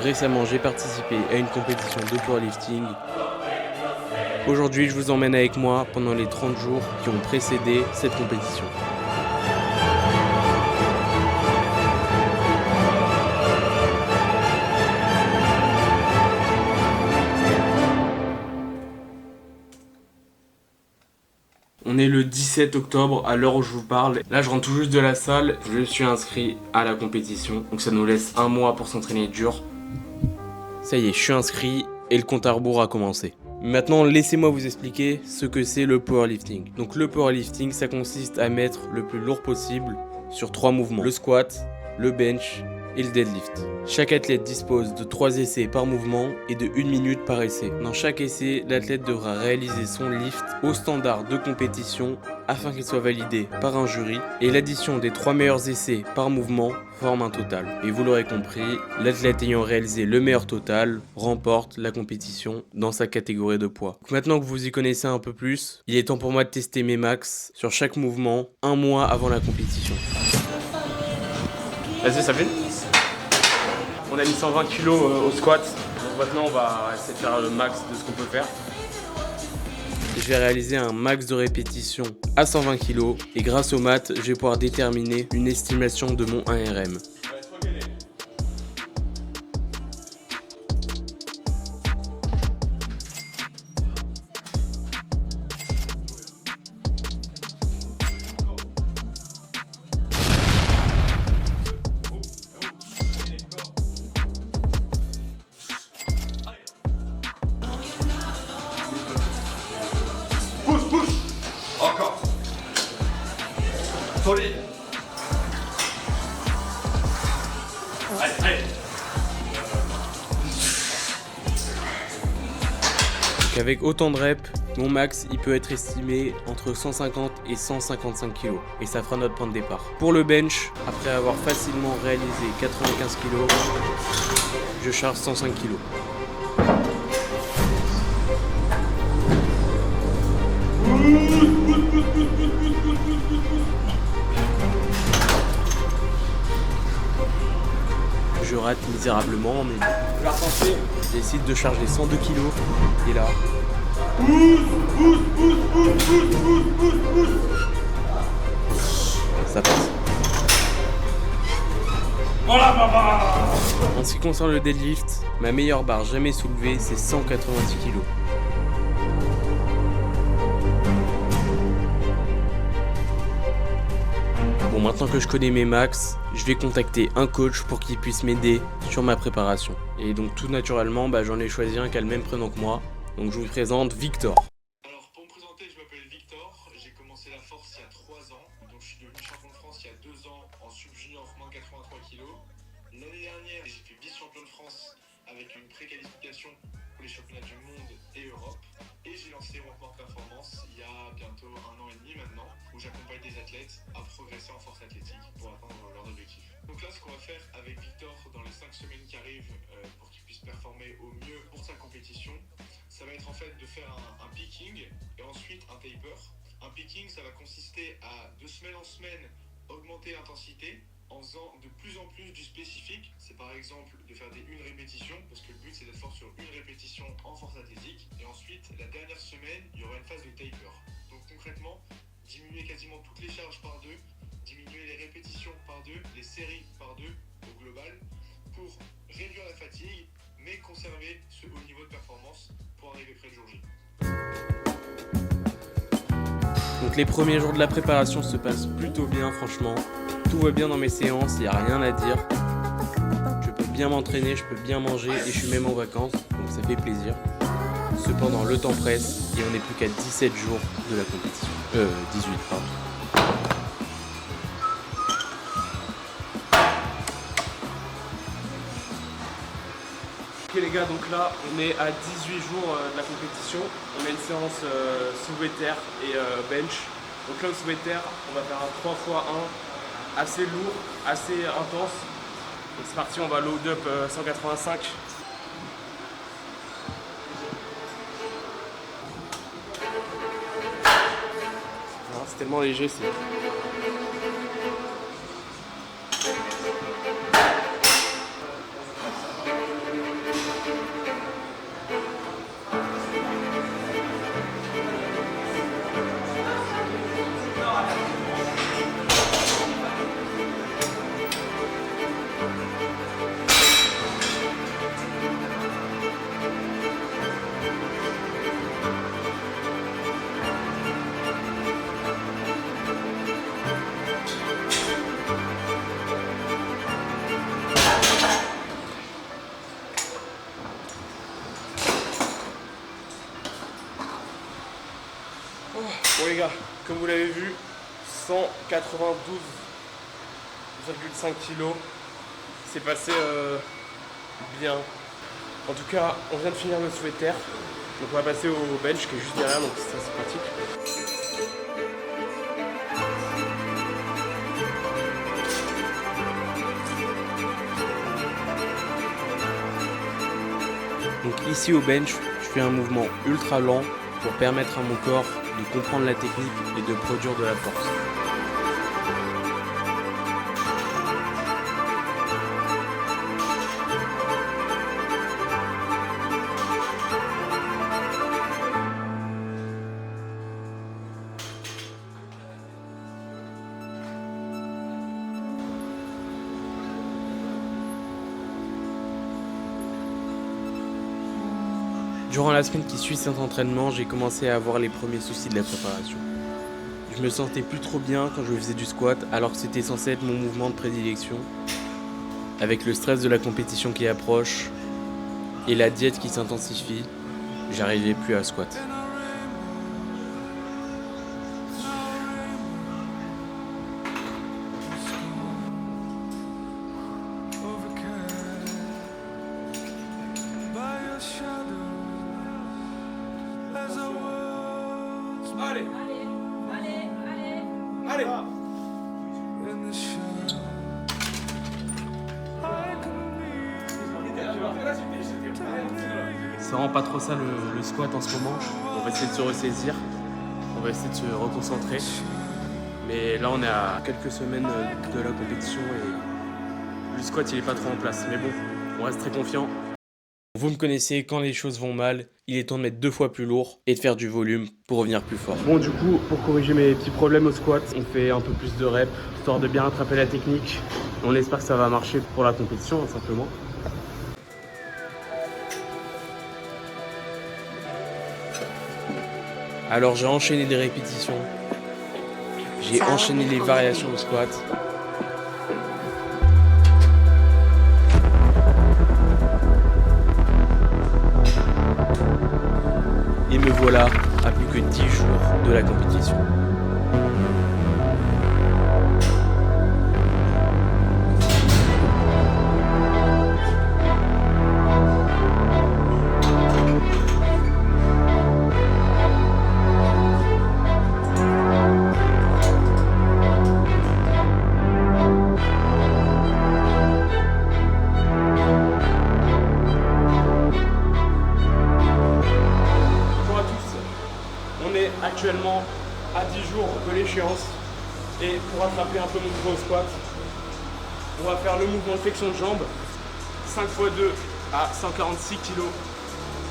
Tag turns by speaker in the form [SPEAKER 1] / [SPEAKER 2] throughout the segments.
[SPEAKER 1] Récemment, j'ai participé à une compétition de powerlifting. Aujourd'hui, je vous emmène avec moi pendant les 30 jours qui ont précédé cette compétition. On est le 17 octobre à l'heure où je vous parle. Là, je rentre tout juste de la salle. Je suis inscrit à la compétition. Donc ça nous laisse un mois pour s'entraîner dur. Ça y est, je suis inscrit et le compte à rebours a commencé. Maintenant, laissez-moi vous expliquer ce que c'est le powerlifting. Donc le powerlifting, ça consiste à mettre le plus lourd possible sur 3 mouvements. Le squat, le bench et le deadlift. Chaque athlète dispose de 3 essais par mouvement et de 1 minute par essai. Dans chaque essai, l'athlète devra réaliser son lift au standard de compétition afin qu'il soit validé par un jury, et l'addition des 3 meilleurs essais par mouvement forme un total. Et vous l'aurez compris, l'athlète ayant réalisé le meilleur total remporte la compétition dans sa catégorie de poids. Donc maintenant que vous y connaissez un peu plus, il est temps pour moi de tester mes max sur chaque mouvement un mois avant la compétition. Vas-y, ça fait. On a mis 120 kg au squat, donc maintenant on va essayer de faire le max de ce qu'on peut faire. Je vais réaliser un max de répétitions à 120 kg et grâce aux maths, je vais pouvoir déterminer une estimation de mon 1RM.
[SPEAKER 2] Pousse. Encore. Solide. Allez.
[SPEAKER 1] Donc avec autant de reps, mon max il peut être estimé entre 150 et 155 kg et ça fera notre point de départ. Pour le bench, après avoir facilement réalisé 95 kg, je charge 105 kg. Je rate misérablement, mais je décide de charger 102 kg et là. Ça passe.
[SPEAKER 2] Voilà, maman.
[SPEAKER 1] En ce qui concerne le deadlift, ma meilleure barre jamais soulevée, c'est 190 kg. Bon, maintenant que je connais mes max, je vais contacter un coach pour qu'il puisse m'aider sur ma préparation. Et donc tout naturellement, j'en ai choisi un qui a le même prénom que moi. Donc je vous présente Victor.
[SPEAKER 3] Alors pour me présenter, je m'appelle Victor, j'ai commencé la force il y a 3 ans, donc je suis devenu champion de France il y a 2 ans en sub-junior moins 83 kg. L'année dernière, j'ai fait vice-champion de France avec une pré-qualification pour les championnats du monde et Europe. Et j'ai lancé Workmore Performance il y a bientôt 1 an et demi maintenant, où j'accompagne des athlètes à progresser en force athlétique pour atteindre leurs objectifs. Donc là, ce qu'on va faire avec Victor dans les 5 semaines qui arrivent pour qu'il puisse performer au mieux pour sa compétition, ça va être en fait de faire un picking et ensuite un taper. Un picking, ça va consister à de semaine en semaine augmenter l'intensité en faisant de plus en plus du spécifique. C'est par exemple de faire des 1 répétition, parce que le but c'est d'être fort sur 1 répétition en force athlétique. Et ensuite, la dernière semaine, il y aura une phase de taper. Donc concrètement, diminuer quasiment toutes les charges par 2, diminuer les répétitions par 2, les séries par 2 au global, pour réduire la fatigue, mais conserver ce haut niveau de performance pour arriver près le jour J.
[SPEAKER 1] Donc les premiers jours de la préparation se passent plutôt bien, franchement. Tout va bien dans mes séances, il n'y a rien à dire. Je peux bien m'entraîner, je peux bien manger et je suis même en vacances, donc ça fait plaisir. Cependant, le temps presse et on n'est plus qu'à 17 jours de la compétition. 18, pardon. Ok les gars, donc là on est à 18 jours de la compétition. On a une séance soulevé de terre et bench. Donc là au soulevé de terre, on va faire un 3x1 assez lourd, assez intense. Donc c'est parti, on va load up 185. C'est tellement léger, c'est... Bon les gars, comme vous l'avez vu, 192,5 kg. C'est passé bien. En tout cas, on vient de finir notre souhait-terre. Donc on va passer au bench qui est juste derrière, donc ça c'est pratique. Donc ici au bench, je fais un mouvement ultra lent pour permettre à mon corps de comprendre la technique et de produire de la force. Durant la semaine qui suit cet entraînement, j'ai commencé à avoir les premiers soucis de la préparation. Je me sentais plus trop bien quand je faisais du squat alors que c'était censé être mon mouvement de prédilection. Avec le stress de la compétition qui approche et la diète qui s'intensifie, j'arrivais plus à squat.
[SPEAKER 2] Allez, allez.
[SPEAKER 1] Ça rend pas trop ça le squat en ce moment. On va essayer de se ressaisir, on va essayer de se reconcentrer. Mais là on est à quelques semaines de la compétition et le squat il est pas trop en place. Mais bon, on reste très confiant. Vous me connaissez, quand les choses vont mal, il est temps de mettre 2 fois plus lourd et de faire du volume pour revenir plus fort. Bon du coup, pour corriger mes petits problèmes au squat, on fait un peu plus de reps, histoire de bien rattraper la technique. On espère que ça va marcher pour la compétition, hein, simplement. Alors j'ai enchaîné des répétitions, j'ai enchaîné les variations au squat. Et me voilà à plus que 10 jours de la compétition. Actuellement à 10 jours de l'échéance et pour rattraper un peu mon niveau au squat, on va faire le mouvement de flexion de jambes 5 x 2 à 146 kg.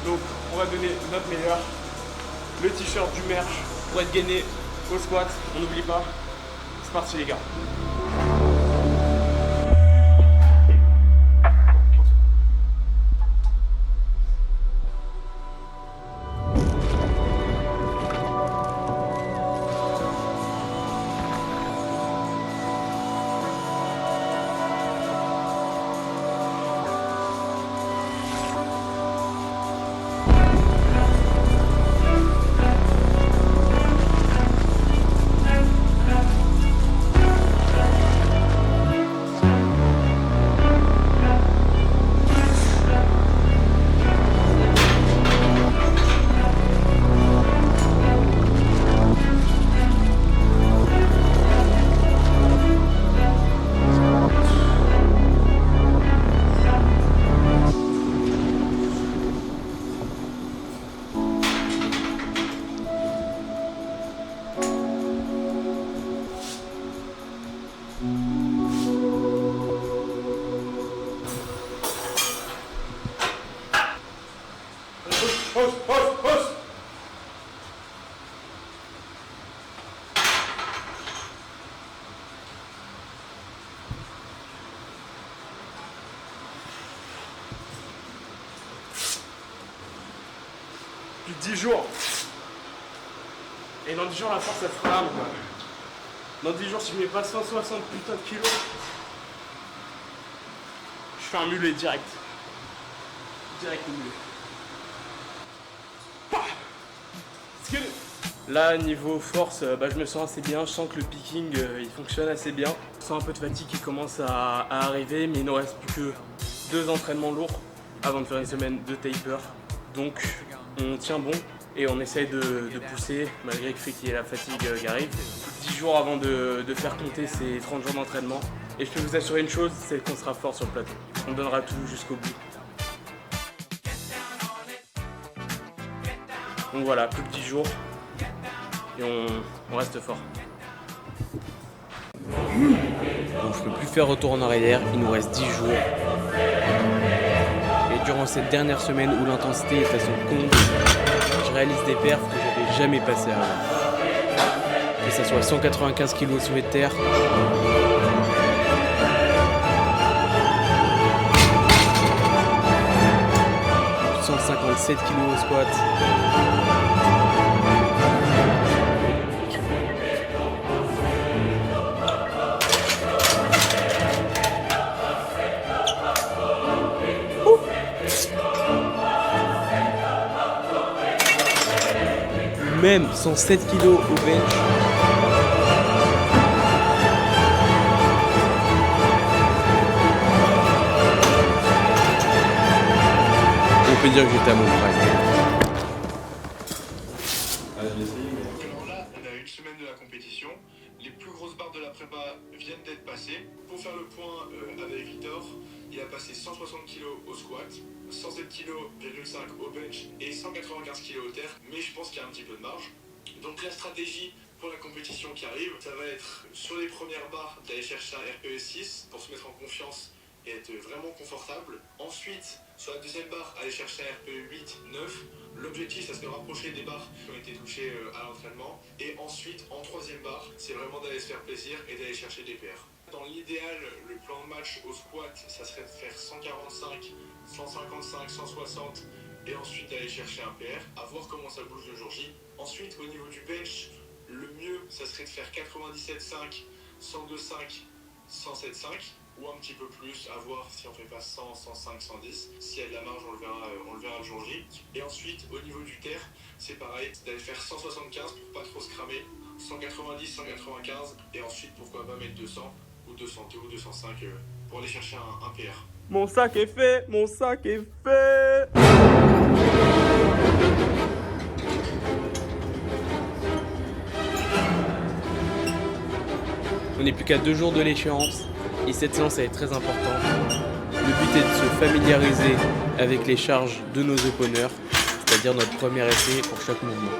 [SPEAKER 1] Donc on va donner notre meilleur, le t-shirt du merch pour être gainé au squat, on n'oublie pas. C'est parti les gars. Plus de 10 jours. Et dans 10 jours, la force, elle sera là, quoi. Dans 10 jours, si je mets pas 160 putain de kilos, je fais un mulet direct. Direct au mulet. Là, niveau force, je me sens assez bien. Je sens que le picking, il fonctionne assez bien. Je sens un peu de fatigue qui commence à arriver, mais il nous reste plus que 2 entraînements lourds avant de faire une semaine de taper. Donc, on tient bon et on essaye de pousser, malgré le fait qu'il y ait la fatigue qui arrive. 10 jours avant de faire compter ces 30 jours d'entraînement. Et je peux vous assurer une chose, c'est qu'on sera fort sur le plateau. On donnera tout jusqu'au bout. Donc voilà, plus que 10 jours et on reste fort. Donc je peux plus faire retour en arrière, il nous reste 10 jours. Et durant cette dernière semaine où l'intensité est à son comble, je réalise des perfs que j'avais jamais passés avant. Que ça soit 195 kg soulevé de terre, 157 kg au squat. Même 107 kg au bench. On peut dire que j'étais à mon prime.
[SPEAKER 3] Alors là, on a une semaine de la compétition. Les plus grosses barres de la prépa viennent d'être passées. Pour faire le point avec Victor, il a passé 160 kg au squat, 107,5 kg au bench et 195 kg au terre. Mais je pense qu'il y a un petit peu de marge. Donc la stratégie pour la compétition qui arrive, ça va être sur les premières barres d'aller chercher un RPE 6 pour se mettre en confiance et être vraiment confortable. Ensuite, sur la deuxième barre, aller chercher un RPE 8, 9. L'objectif, ça se de rapprocher des barres qui ont été touchées à l'entraînement. Et ensuite, en troisième barre, c'est vraiment d'aller se faire plaisir et d'aller chercher des PR. Dans l'idéal, le plan de match au squat, ça serait de faire 145, 155, 160 et ensuite d'aller chercher un PR, à voir comment ça bouge le jour J. Ensuite, au niveau du bench, le mieux, ça serait de faire 97,5, 102,5, 107,5 ou un petit peu plus, à voir si on fait pas 100, 105, 110. S'il y a de la marge, on le verra le jour J. Et ensuite, au niveau du terre, c'est pareil, d'aller faire 175 pour pas trop se cramer, 190, 195 et ensuite, pourquoi pas mettre 200 ou 202 ou 205 pour aller chercher un PR.
[SPEAKER 1] Mon sac est fait, mon sac est fait. On n'est plus qu'à 2 jours de l'échéance et cette séance elle est très importante. Le but est de se familiariser avec les charges de nos openers, c'est-à-dire notre premier essai pour chaque mouvement.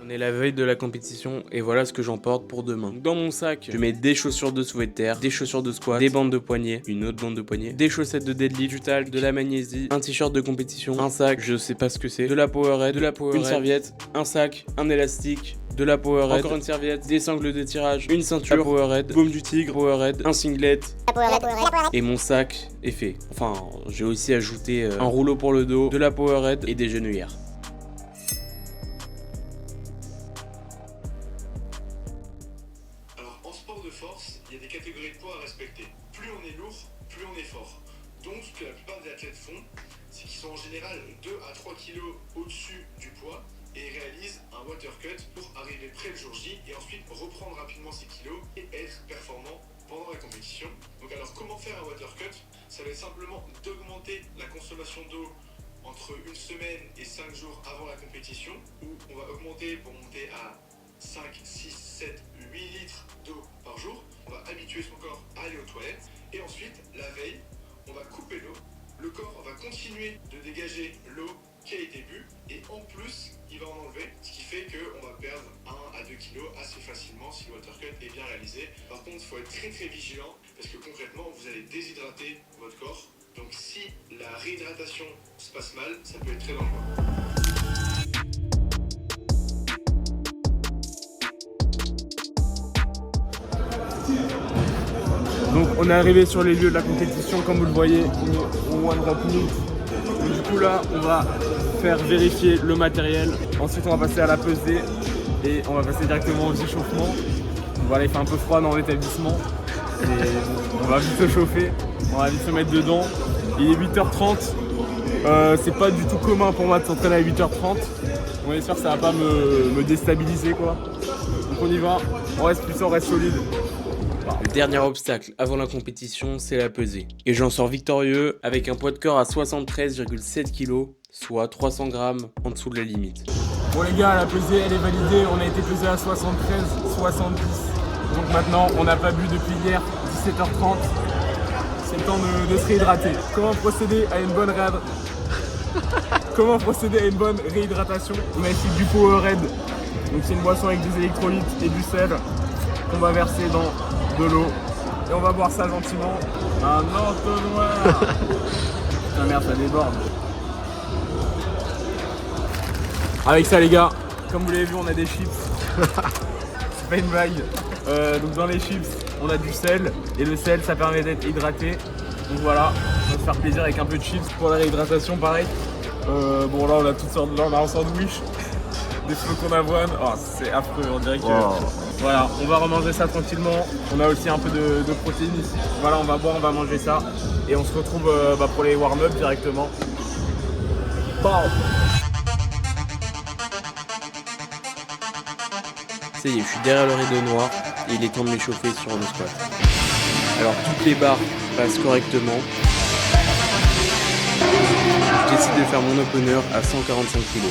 [SPEAKER 1] On est la veille de la compétition et voilà ce que j'emporte pour demain. Dans mon sac, je mets des chaussures de soulevé de terre, des chaussures de squat, des bandes de poignet, une autre bande de poignet, des chaussettes de deadlift, du talc, de la magnésie, un t-shirt de compétition, un sac, je sais pas ce que c'est, de la Powerade, une serviette, un sac, un élastique, de la Powerade, encore une serviette, des sangles de tirage, une ceinture, Powerade, baume du tigre, Powerade, un singlet, et mon sac est fait. Enfin, j'ai aussi ajouté un rouleau pour le dos, de la Powerade et des genouillères.
[SPEAKER 3] Alors en sport de force, il y a des catégories de poids à respecter. Plus on est lourd, plus on est fort. Donc ce que la plupart des athlètes font, c'est qu'ils sont en général 2 à 3 kg au-dessus du poids et ils réalisent un water cut pour arriver près le jour J et ensuite reprendre rapidement ces kilos et être performant pendant la compétition. Donc alors comment faire un water cut? Ça va être simplement d'augmenter la consommation d'eau entre une semaine et 5 jours avant la compétition, où on va augmenter pour monter à 5, 6, 7, 8 litres d'eau par jour. On va habituer son corps à aller aux toilettes. Et ensuite, la veille, on va couper l'eau. Le corps va continuer de dégager l'eau qui a été bue. Et en plus, il va en enlever. Ce qui fait qu'on va perdre 1 à 2 kilos assez facilement si le water cut est bien réalisé. Par contre, il faut être très très vigilant parce que concrètement, vous allez déshydrater votre corps. Donc si la réhydratation se passe mal, ça peut être très dangereux.
[SPEAKER 1] Donc on est arrivé sur les lieux de la compétition, comme vous le voyez, on est au One Rock Meet. Donc du coup là, on va faire vérifier le matériel. Ensuite on va passer à la pesée et on va passer directement aux échauffements. Voilà, il fait un peu froid dans l'établissement. Et bon, on va vite se chauffer, on va vite se mettre dedans. Il est 8h30. C'est pas du tout commun pour moi de s'entraîner à 8h30. On espère que ça va pas me déstabiliser quoi. Donc on y va, on reste puissant, on reste solide. Le dernier obstacle avant la compétition, c'est la pesée. Et j'en sors victorieux avec un poids de corps à 73,7 kg, soit 300 grammes en dessous de la limite. Bon les gars, la pesée elle est validée, on a été pesé à 73,70. Donc maintenant, on n'a pas bu depuis hier, 17h30. C'est le temps de se réhydrater. Comment procéder à une bonne réhydratation? On a ici du Powerade. Donc c'est une boisson avec des électrolytes et du sel qu'on va verser dans de l'eau. Et on va boire ça gentiment. Un entonnoir. Putain merde, ça déborde. Avec ça les gars, comme vous l'avez vu, on a des chips. C'est pas une blague. Donc dans les chips, on a du sel. Et le sel, ça permet d'être hydraté. Donc voilà, on va se faire plaisir avec un peu de chips pour la réhydratation, pareil. Bon là, on a toutes sortes. Là, on a un sandwich. Des flocons d'avoine, oh, c'est affreux, on dirait que... Wow. Voilà, on va remanger ça tranquillement. On a aussi un peu de protéines ici. Voilà, on va boire, on va manger ça. Et on se retrouve pour les warm-up directement. Bam. Ça y est, je suis derrière le rideau noir et il est temps de m'échauffer sur le squat. Alors toutes les barres passent correctement. Je décide de faire mon opener à 145 kg.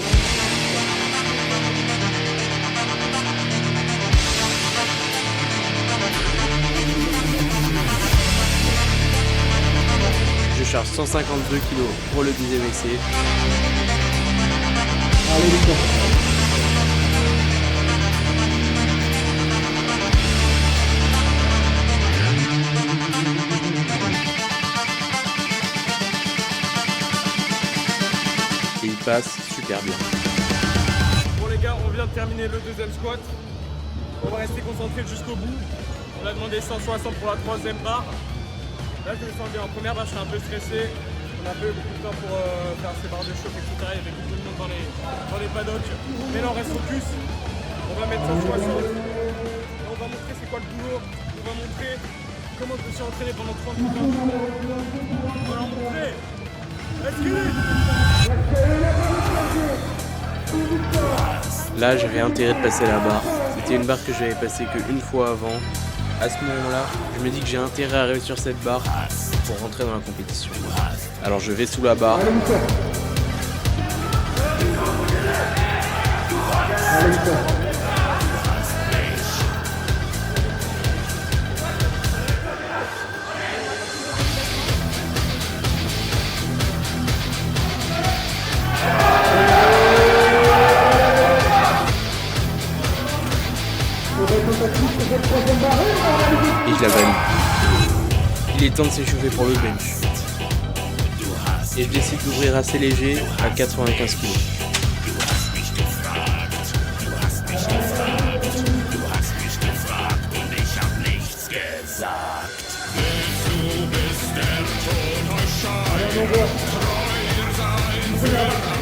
[SPEAKER 1] Je charge 152 kg pour le 10e essai. Allez les gars. Et il passe super bien. Bon les gars, on vient de terminer le deuxième squat. On va rester concentré jusqu'au bout. On a demandé 160 pour la troisième barre. Là je me sens bien. En première barre je suis un peu stressé. On a peu beaucoup de temps pour faire ces barres de choc, etc. Il y avait beaucoup de monde dans les paddocks. Mais là on reste focus. On va mettre 160. On va montrer c'est quoi le boulot. On va montrer comment je me suis entraîné pendant 30 minutes. On va leur montrer. Let's get it. Là j'avais intérêt de passer la barre. C'était une barre que j'avais passée qu'une fois avant. À ce moment-là, je me dis que j'ai intérêt à réussir cette barre pour rentrer dans la compétition. Alors je vais sous la barre. Et je la valide. Il est temps de s'échauffer pour le bench. Et je décide d'ouvrir assez léger à 95 kg.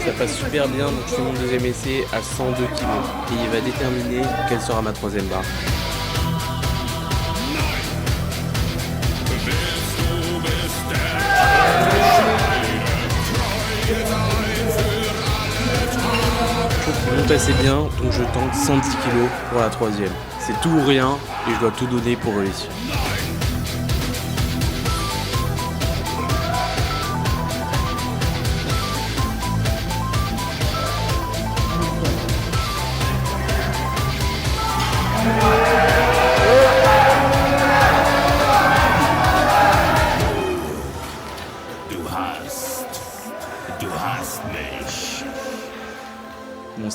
[SPEAKER 1] Ça passe super bien, donc je fais mon deuxième essai à 102 kg. Et il va déterminer quelle sera ma troisième barre. Je monte assez bien, donc je tente 110 kg pour la troisième. C'est tout ou rien, et je dois tout donner pour réussir.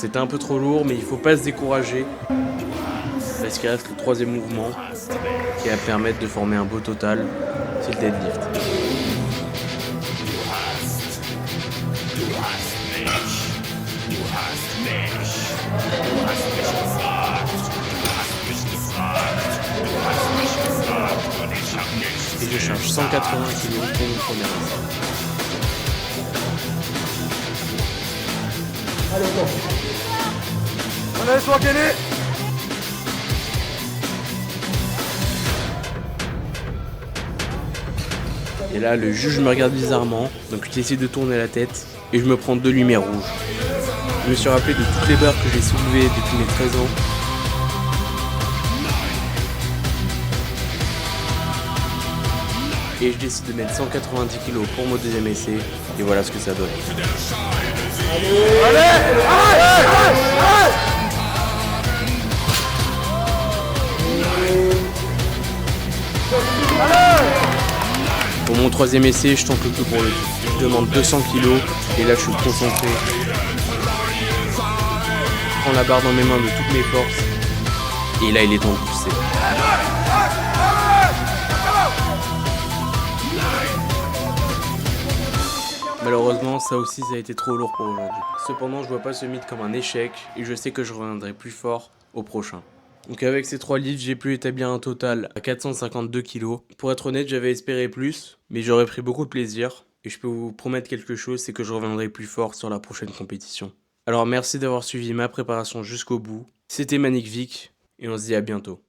[SPEAKER 1] c'était un peu trop lourd, mais il faut pas se décourager. Parce qu'il reste le troisième mouvement qui va permettre de former un beau total, c'est le deadlift. Et je charge 180 kg pour mon premier essai.
[SPEAKER 4] Allez, on commence. On a toi gagné.
[SPEAKER 1] Et là, le juge me regarde bizarrement, donc j'essaie de tourner la tête et je me prends 2 lumières rouges. Je me suis rappelé de toutes les barres que j'ai soulevées depuis mes 13 ans. Et je décide de mettre 190 kg pour mon deuxième essai, et voilà ce que ça donne. Pour mon troisième essai, je tente le tout pour le tout. Je demande 200 kg, et là je suis concentré. Je prends la barre dans mes mains de toutes mes forces, et là il est temps de pousser. Malheureusement, ça aussi, ça a été trop lourd pour aujourd'hui. Cependant, je vois pas ce mythe comme un échec et je sais que je reviendrai plus fort au prochain. Donc avec ces 3 livres, j'ai pu établir un total à 452 kg. Pour être honnête, j'avais espéré plus, mais j'aurais pris beaucoup de plaisir. Et je peux vous promettre quelque chose, c'est que je reviendrai plus fort sur la prochaine compétition. Alors merci d'avoir suivi ma préparation jusqu'au bout. C'était Manic Vic et on se dit à bientôt.